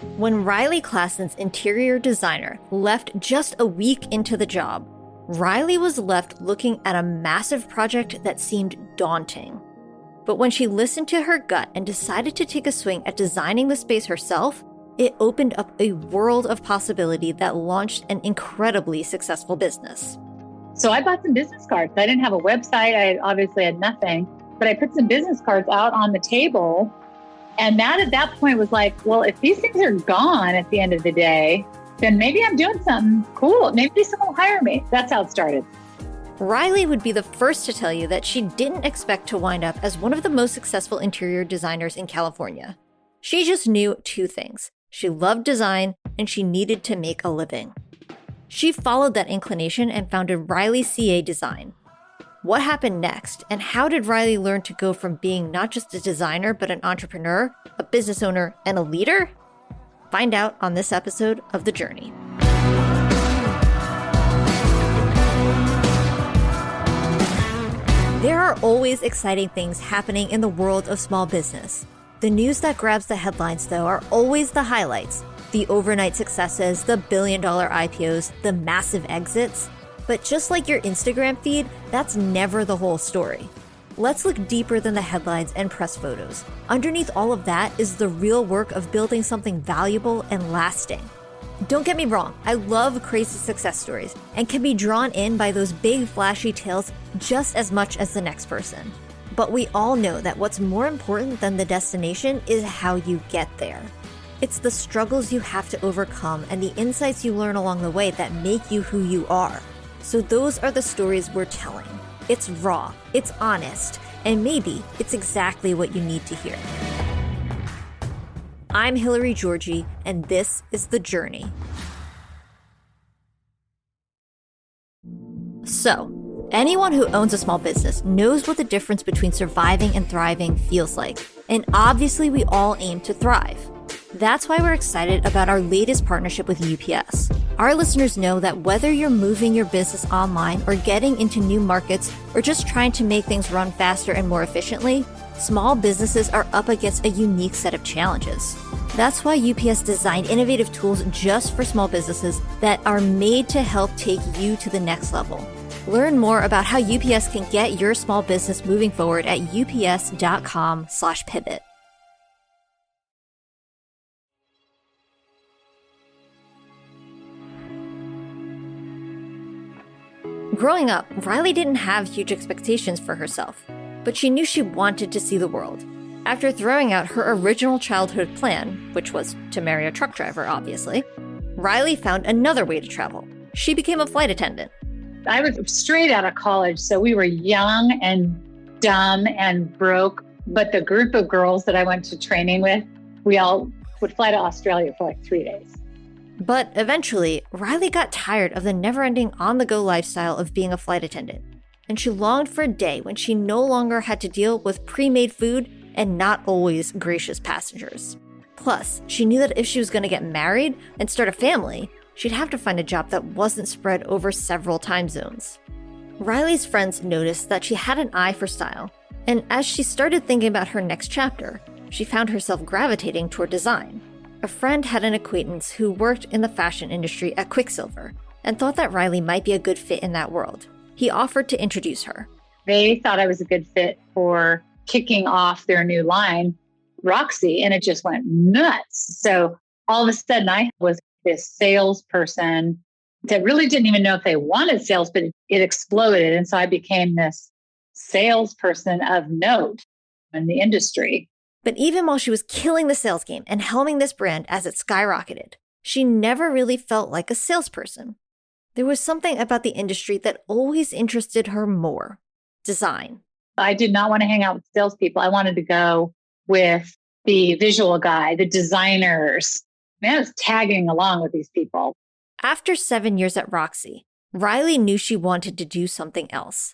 When Raili Clasen's interior designer left just a week into the job, Raili was left looking at a massive project that seemed daunting. But when she listened to her gut and decided to take a swing at designing the space herself, it opened up a world of possibility that launched an incredibly successful business. So I bought some business cards. I didn't have a website. I obviously had nothing, but I put some business cards out on the table. And that at that point was like, well, if these things are gone at the end of the day, then maybe I'm doing something cool. Maybe someone will hire me. That's how it started. Raili would be the first to tell you that she didn't expect to wind up as one of the most successful interior designers in California. She just knew two things. She loved design and she needed to make a living. She followed that inclination and founded Raili CA Design. What happened next, and how did Raili learn to go from being not just a designer, but an entrepreneur, a business owner, and a leader? Find out on this episode of The Journey. There are always exciting things happening in the world of small business. The news that grabs the headlines, though, are always the highlights. The overnight successes, the billion-dollar IPOs, the massive exits. But just like your Instagram feed, that's never the whole story. Let's look deeper than the headlines and press photos. Underneath all of that is the real work of building something valuable and lasting. Don't get me wrong, I love crazy success stories and can be drawn in by those big flashy tales just as much as the next person. But we all know that what's more important than the destination is how you get there. It's the struggles you have to overcome and the insights you learn along the way that make you who you are. So those are the stories we're telling. It's raw, it's honest, and maybe it's exactly what you need to hear. I'm Hillary Georgie, and this is The Journey. So, anyone who owns a small business knows what the difference between surviving and thriving feels like. And obviously, we all aim to thrive. That's why we're excited about our latest partnership with UPS. Our listeners know that whether you're moving your business online or getting into new markets or just trying to make things run faster and more efficiently, small businesses are up against a unique set of challenges. That's why UPS designed innovative tools just for small businesses that are made to help take you to the next level. Learn more about how UPS can get your small business moving forward at ups.com/pivot. Growing up, Raili didn't have huge expectations for herself, but she knew she wanted to see the world. After throwing out her original childhood plan, which was to marry a truck driver, obviously, Raili found another way to travel. She became a flight attendant. I was straight out of college, so we were young and dumb and broke. But the group of girls that I went to training with, we all would fly to Australia for like 3 days. But eventually, Raili got tired of the never-ending on-the-go lifestyle of being a flight attendant, and she longed for a day when she no longer had to deal with pre-made food and not always gracious passengers. Plus, she knew that if she was going to get married and start a family, she'd have to find a job that wasn't spread over several time zones. Raili's friends noticed that she had an eye for style, and as she started thinking about her next chapter, she found herself gravitating toward design. A friend had an acquaintance who worked in the fashion industry at Quicksilver and thought that Raili might be a good fit in that world. He offered to introduce her. They thought I was a good fit for kicking off their new line, Roxy, and it just went nuts. So all of a sudden I was this salesperson that really didn't even know if they wanted sales, but it exploded. And so I became this salesperson of note in the industry. But even while she was killing the sales game and helming this brand as it skyrocketed, she never really felt like a salesperson. There was something about the industry that always interested her more: design. I did not want to hang out with salespeople. I wanted to go with the visual guy, the designers. I was tagging along with these people. After 7 years at Roxy, Raili knew she wanted to do something else.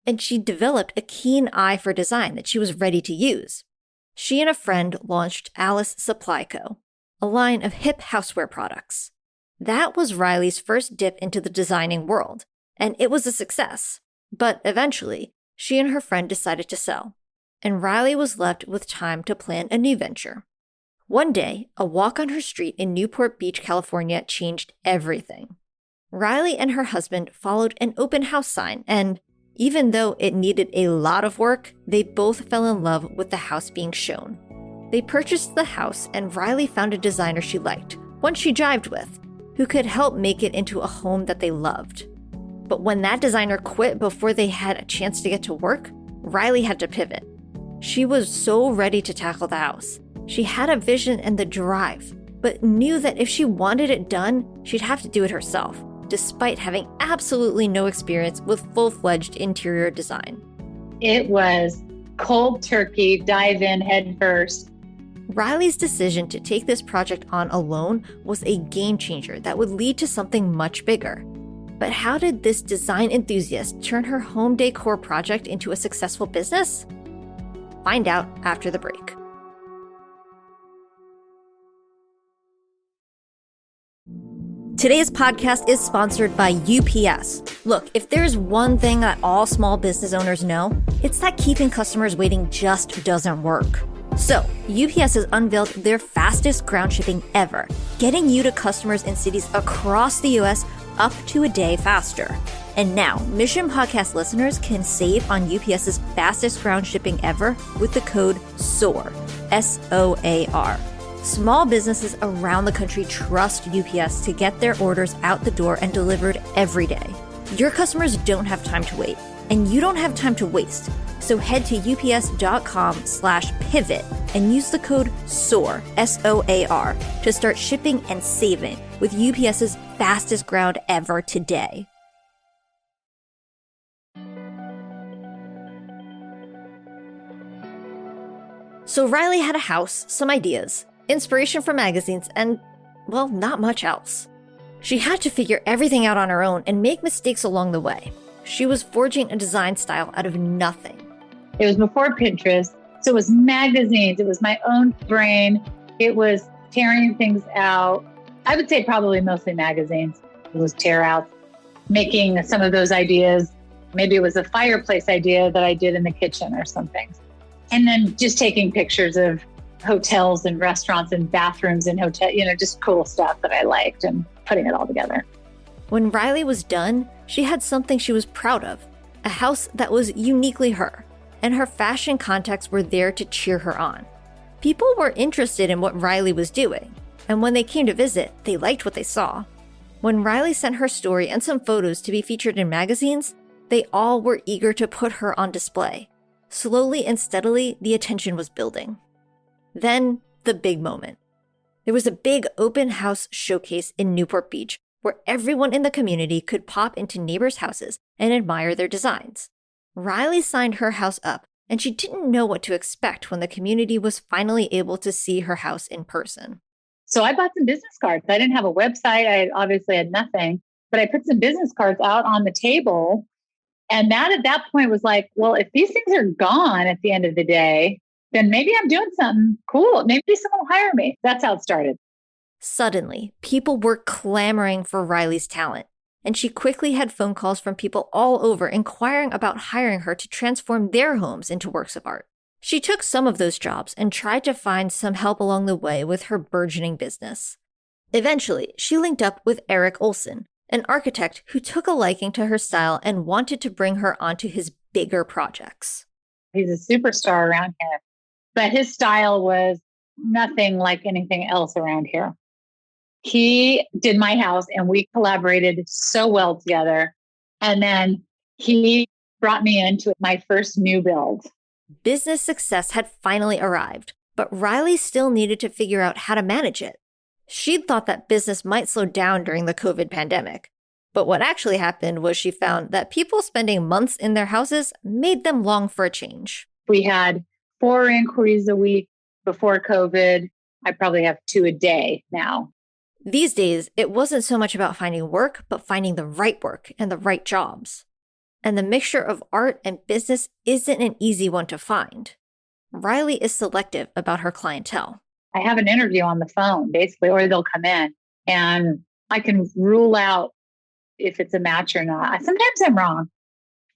And she developed a keen eye for design that she was ready to use. She and a friend launched Alice Supply Co., a line of hip houseware products. That was Raili's first dip into the designing world, and it was a success. But eventually, she and her friend decided to sell, and Raili was left with time to plan a new venture. One day, a walk on her street in Newport Beach, California changed everything. Raili and her husband followed an open house sign, and even though it needed a lot of work, they both fell in love with the house being shown. They purchased the house, and Raili found a designer she liked, one she jived with, who could help make it into a home that they loved. But when that designer quit before they had a chance to get to work, Raili had to pivot. She was so ready to tackle the house. She had a vision and the drive, but knew that if she wanted it done, she'd have to do it herself, despite having absolutely no experience with full-fledged interior design. It was cold turkey, dive in head first. Raili's decision to take this project on alone was a game changer that would lead to something much bigger. But how did this design enthusiast turn her home decor project into a successful business? Find out after the break. Today's podcast is sponsored by UPS. Look, if there's one thing that all small business owners know, it's that keeping customers waiting just doesn't work. So, UPS has unveiled their fastest ground shipping ever, getting you to customers in cities across the US up to a day faster. And now, Mission Podcast listeners can save on UPS's fastest ground shipping ever with the code SOAR, SOAR. Small businesses around the country trust UPS to get their orders out the door and delivered every day. Your customers don't have time to wait, and you don't have time to waste. So head to ups.com/pivot and use the code SOAR, SOAR, to start shipping and saving with UPS's fastest ground ever today. So Raili had a house, some ideas, inspiration from magazines, and, well, not much else. She had to figure everything out on her own and make mistakes along the way. She was forging a design style out of nothing. It was before Pinterest, so it was magazines. It was my own brain. It was tearing things out. I would say probably mostly magazines. It was tear out, making some of those ideas. Maybe it was a fireplace idea that I did in the kitchen or something. And then just taking pictures of hotels and restaurants and bathrooms and just cool stuff that I liked and putting it all together. When Raili was done, she had something she was proud of, a house that was uniquely her, and her fashion contacts were there to cheer her on. People were interested in what Raili was doing, and when they came to visit, they liked what they saw. When Raili sent her story and some photos to be featured in magazines, they all were eager to put her on display. Slowly and steadily, the attention was building. Then, the big moment. There was a big open house showcase in Newport Beach where everyone in the community could pop into neighbors' houses and admire their designs. Raili signed her house up, and she didn't know what to expect when the community was finally able to see her house in person. So I bought some business cards. I didn't have a website. I obviously had nothing, but I put some business cards out on the table. And that at that point was like, well, if these things are gone at the end of the day, then maybe I'm doing something cool. Maybe someone will hire me. That's how it started. Suddenly, people were clamoring for Raili's talent, and she quickly had phone calls from people all over inquiring about hiring her to transform their homes into works of art. She took some of those jobs and tried to find some help along the way with her burgeoning business. Eventually, she linked up with Eric Olson, an architect who took a liking to her style and wanted to bring her onto his bigger projects. He's a superstar around here. But his style was nothing like anything else around here. He did my house and we collaborated so well together. And then he brought me into my first new build. Business success had finally arrived, but Raili still needed to figure out how to manage it. She'd thought that business might slow down during the COVID pandemic. But what actually happened was she found that people spending months in their houses made them long for a change. We had 4 inquiries a week before COVID. I probably have 2 a day now. These days, it wasn't so much about finding work, but finding the right work and the right jobs. And the mixture of art and business isn't an easy one to find. Raili is selective about her clientele. I have an interview on the phone, basically, or they'll come in and I can rule out if it's a match or not. Sometimes I'm wrong.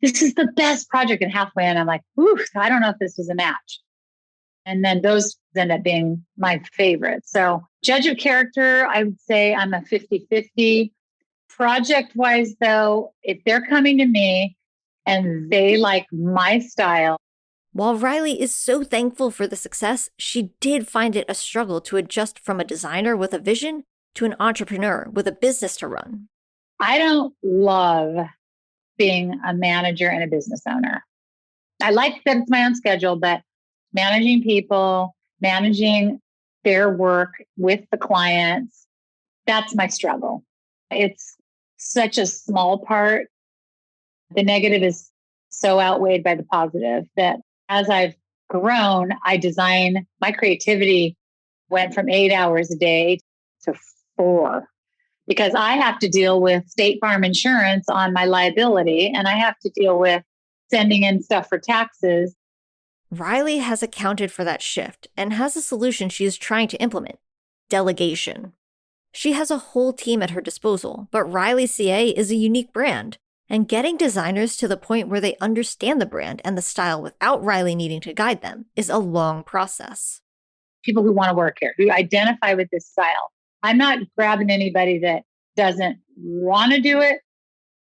This is the best project, and halfway in, I'm like, ooh, I don't know if this was a match. And then those end up being my favorite. So judge of character, I would say I'm a 50-50. Project-wise, though, if they're coming to me and they like my style. While Raili is so thankful for the success, she did find it a struggle to adjust from a designer with a vision to an entrepreneur with a business to run. I don't love being a manager and a business owner. I like that it's my own schedule, but managing people, managing their work with the clients, that's my struggle. It's such a small part. The negative is so outweighed by the positive that as I've grown, my creativity went from 8 hours a day to 4 because I have to deal with State Farm insurance on my liability and I have to deal with sending in stuff for taxes. Raili has accounted for that shift and has a solution she is trying to implement: delegation. She has a whole team at her disposal, but Raili CA is a unique brand, and getting designers to the point where they understand the brand and the style without Raili needing to guide them is a long process. People who want to work here, who identify with this style. I'm not grabbing anybody that doesn't want to do it,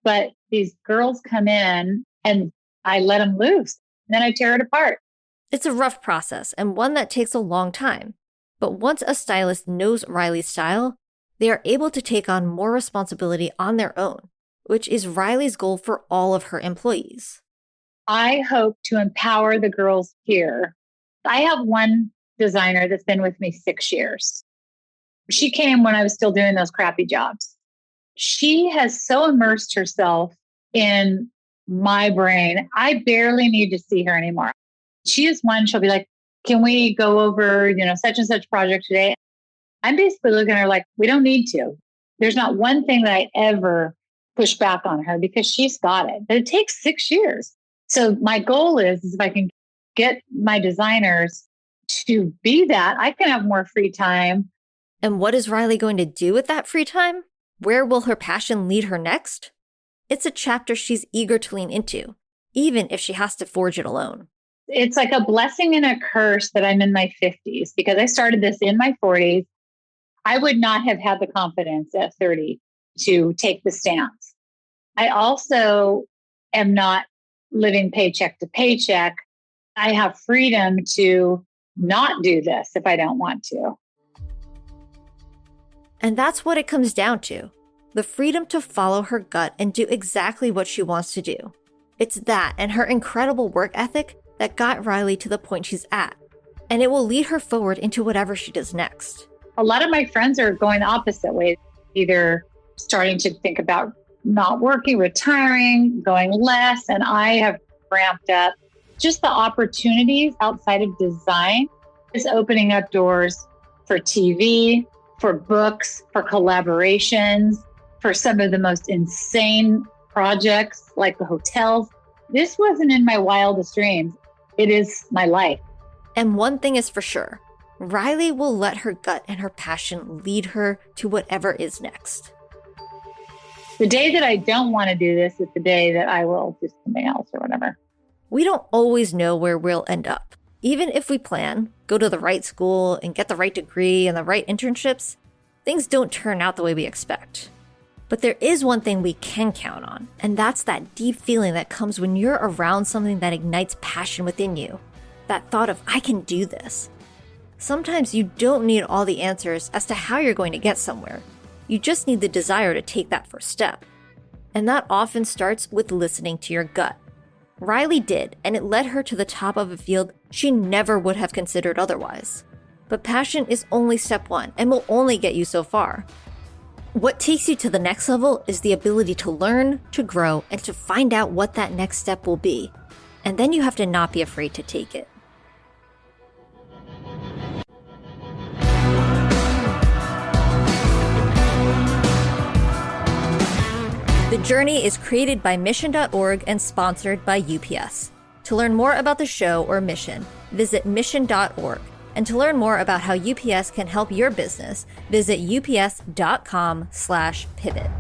but these girls come in and I let them loose, and then I tear it apart. It's a rough process and one that takes a long time. But once a stylist knows Raili's style, they are able to take on more responsibility on their own, which is Raili's goal for all of her employees. I hope to empower the girls here. I have one designer that's been with me 6 years. She came when I was still doing those crappy jobs. She has so immersed herself in my brain. I barely need to see her anymore. She is one, she'll be like, can we go over, such and such project today? I'm basically looking at her like, we don't need to. There's not one thing that I ever push back on her because she's got it. But it takes 6 years. So my goal is if I can get my designers to be that, I can have more free time. And what is Raili going to do with that free time? Where will her passion lead her next? It's a chapter she's eager to lean into, even if she has to forge it alone. It's like a blessing and a curse that I'm in my 50s because I started this in my 40s. I would not have had the confidence at 30 to take the stance. I also am not living paycheck to paycheck. I have freedom to not do this if I don't want to. And that's what it comes down to: the freedom to follow her gut and do exactly what she wants to do. It's that and her incredible work ethic that got Raili to the point she's at, and it will lead her forward into whatever she does next. A lot of my friends are going the opposite way, either starting to think about not working, retiring, going less, and I have ramped up. Just the opportunities outside of design is opening up doors for TV, for books, for collaborations, for some of the most insane projects like the hotels. This wasn't in my wildest dreams. It is my life. And one thing is for sure, Raili will let her gut and her passion lead her to whatever is next. The day that I don't want to do this is the day that I will do something else or whatever. We don't always know where we'll end up. Even if we plan, go to the right school, and get the right degree and the right internships, things don't turn out the way we expect. But there is one thing we can count on, and that's that deep feeling that comes when you're around something that ignites passion within you. That thought of, I can do this. Sometimes you don't need all the answers as to how you're going to get somewhere. You just need the desire to take that first step. And that often starts with listening to your gut. Raili did, and it led her to the top of a field she never would have considered otherwise. But passion is only step one and will only get you so far. What takes you to the next level is the ability to learn, to grow, and to find out what that next step will be. And then you have to not be afraid to take it. The Journey is created by Mission.org and sponsored by UPS. To learn more about the show or mission, visit mission.org. And to learn more about how UPS can help your business, visit ups.com/pivot.